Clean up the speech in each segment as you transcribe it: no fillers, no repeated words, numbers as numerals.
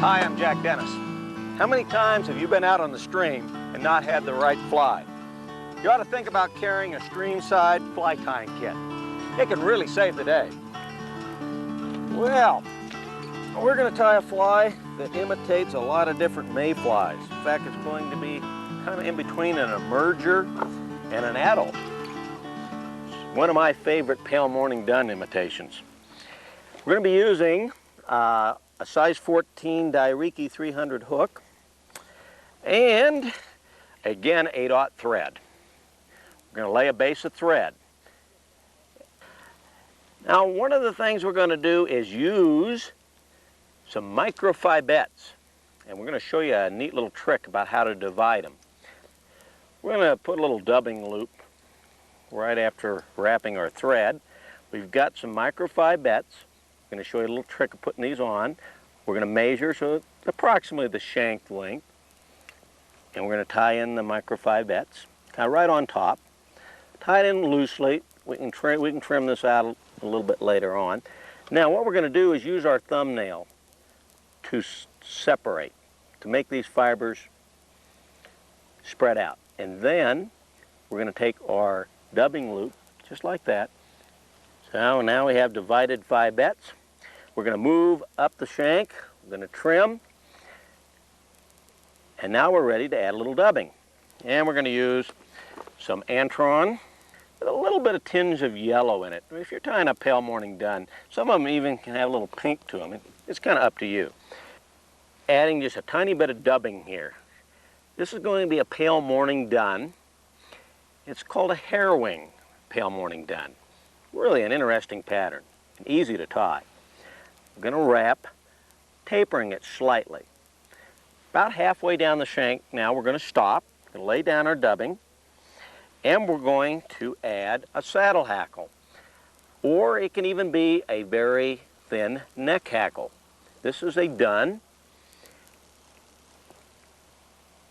Hi, I'm Jack Dennis. How many times have you been out on the stream and not had the right fly? You ought to think about carrying a Streamside fly tying kit. It can really save the day. Well, we're going to tie a fly that imitates a lot of different mayflies. In fact, it's going to be kind of in between an emerger and an adult. One of my favorite pale morning dun imitations. We're going to be using a size 14 Dairiki 300 hook and again 8/0 thread. We're going to lay a base of thread. Now, one of the things we're going to do is use some microfibettes, and we're going to show you a neat little trick about how to divide them. We're going to put a little dubbing loop right after wrapping our thread. We've got some microfibettes. I'm going to show you a little trick of putting these on. We're going to measure so it's approximately the shank length, and we're going to tie in the microfibettes, kind of right on top. Tie it in loosely. We can trim this out a little bit later on. Now, what we're going to do is use our thumbnail to separate, to make these fibers spread out. And then we're going to take our dubbing loop, just like that. So now we have divided fibettes. We're going to move up the shank. We're going to trim. And now we're ready to add a little dubbing. And we're going to use some Antron with a little bit of tinge of yellow in it. If you're tying a pale morning dun, some of them even can have a little pink to them. It's kind of up to you. Adding just a tiny bit of dubbing here. This is going to be a pale morning dun. It's called a hair wing pale morning dun. Really an interesting pattern and easy to tie. We're going to wrap, tapering it slightly. About halfway down the shank now we're going to stop, we're going to lay down our dubbing, and we're going to add a saddle hackle. Or it can even be a very thin neck hackle. This is a dun.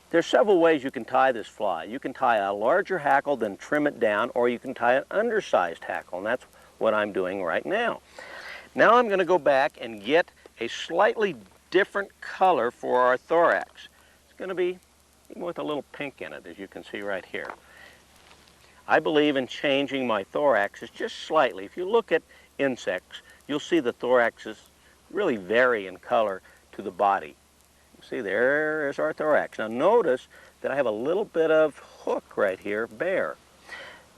There's several ways you can tie this fly. You can tie a larger hackle, then trim it down, or you can tie an undersized hackle, and that's what I'm doing right now. Now I'm going to go back and get a slightly different color for our thorax. It's going to be with a little pink in it, as you can see right here. I believe in changing my thoraxes just slightly. If you look at insects, you'll see the thoraxes really vary in color to the body. See, there is our thorax. Now notice that I have a little bit of hook right here, bare.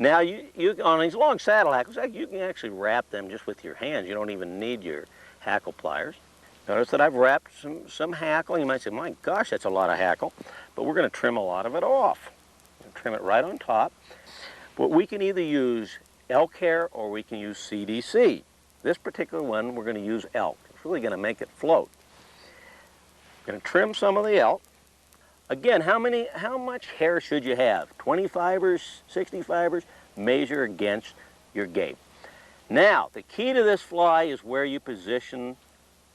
Now you on these long saddle hackles, you can actually wrap them just with your hands. You don't even need your hackle pliers. Notice that I've wrapped some hackle. You might say, my gosh, that's a lot of hackle. But we're going to trim a lot of it off. Trim it right on top. But we can either use elk hair or we can use CDC. This particular one, we're going to use elk. It's really going to make it float. Going to trim some of the elk. Again, how much hair should you have? 20 fibers, 60 fibers? Measure against your gape. Now, the key to this fly is where you position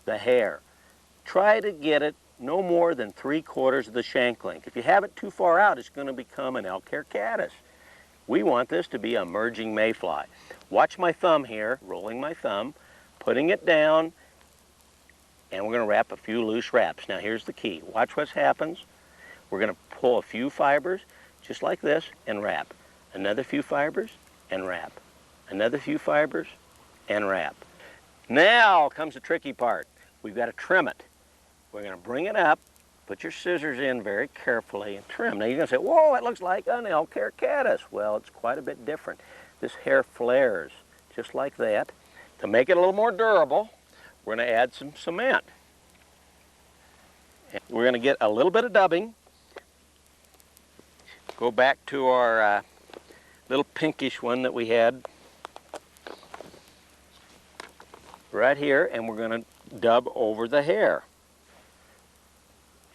the hair. Try to get it no more than 3/4 of the shank length. If you have it too far out, it's going to become an elk hair caddis. We want this to be a merging mayfly. Watch my thumb here, rolling my thumb, putting it down, and we're going to wrap a few loose wraps. Now here's the key. Watch what happens. We're going to pull a few fibers, just like this, and wrap. Another few fibers, and wrap. Another few fibers, and wrap. Now comes the tricky part. We've got to trim it. We're going to bring it up, put your scissors in very carefully, and trim. Now you're going to say, whoa, it looks like an elk hair caddis. Well, it's quite a bit different. This hair flares, just like that. To make it a little more durable, we're going to add some cement. And we're going to get a little bit of dubbing. Go back to our little pinkish one that we had right here, and we're going to dub over the hair.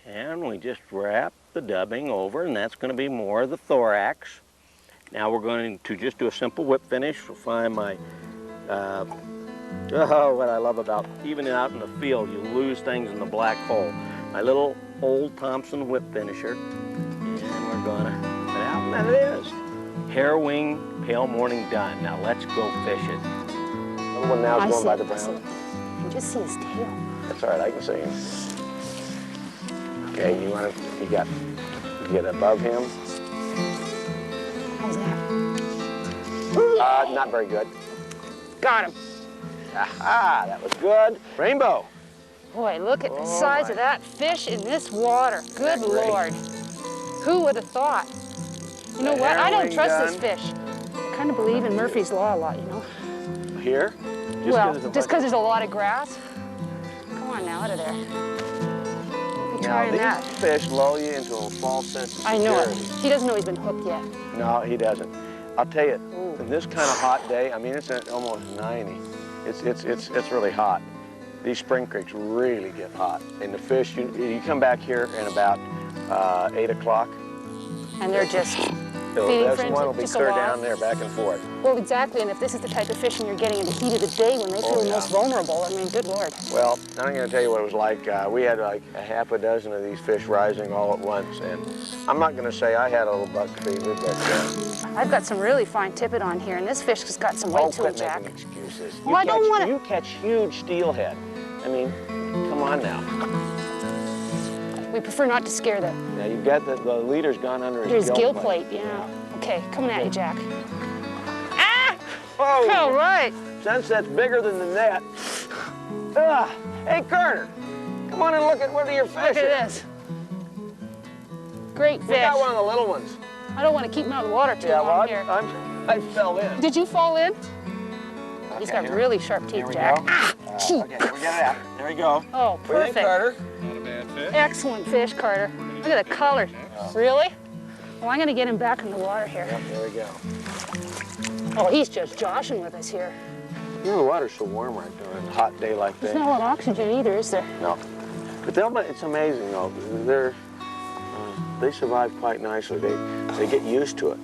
And we just wrap the dubbing over, and that's going to be more of the thorax. Now we're going to just do a simple whip finish. We'll find my oh, what I love about, even out in the field, you lose things in the black hole. My little old Thompson whip finisher. And we're gonna put it out, and there it is. Hair wing, pale morning dun. Now let's go fish it. Little one now is going by the brown. I can just see his tail. That's all right, I can see him. Okay, you get above him. How's that? Not very good. Got him. Aha, that was good. Rainbow. Boy, look at the size of that fish in this water. Good Lord. Who would have thought? You know what? I don't trust this fish. I kind of believe in Murphy's Law a lot, you know. Here? Just because there's a lot of grass? Come on now, out of there. Be trying that. These fish lull you into a false sense of security. I know it. He doesn't know he's been hooked yet. No, he doesn't. I'll tell you, in this kind of hot day, I mean, it's at almost 90. It's really hot. These spring creeks really get hot. And the fish, you come back here in about 8 o'clock. And they're just This one will be clear down there, back and forth. Well, exactly, and if this is the type of fishing you're getting in the heat of the day when they feel most vulnerable, I mean, good Lord. Well, I'm going to tell you what it was like. We had like a half a dozen of these fish rising all at once, and I'm not going to say I had a little buck fever, but... I've got some really fine tippet on here, and this fish has got some weight to it, Jack. Quit making excuses. Well, I don't want to... You catch huge steelhead. I mean, come on now. We prefer not to scare them. Now, you've got the leader's gone under his gill plate, yeah. Okay, coming at you, Jack. Ah! Whoa! All right. Sunset's bigger than the net. Hey, Carter, come on and look at one of your fish. Look at this. Great fish. We got one of the little ones. I don't want to keep him out of the water too long here. I fell in. Did you fall in? Okay, He's got really sharp teeth, Jack. Okay, we got it out. There we go. Oh, perfect. What do you think, Carter? Not a bad fish. Excellent fish, Carter. Look at the color. Really? Well, I'm going to get him back in the water here. Yep, there we go. Oh, he's just joshing with us here. You know, the water's so warm right now on a hot day like this. There's not a lot of oxygen either, is there? No. But it's amazing, though. They survive quite nicely. They get used to it.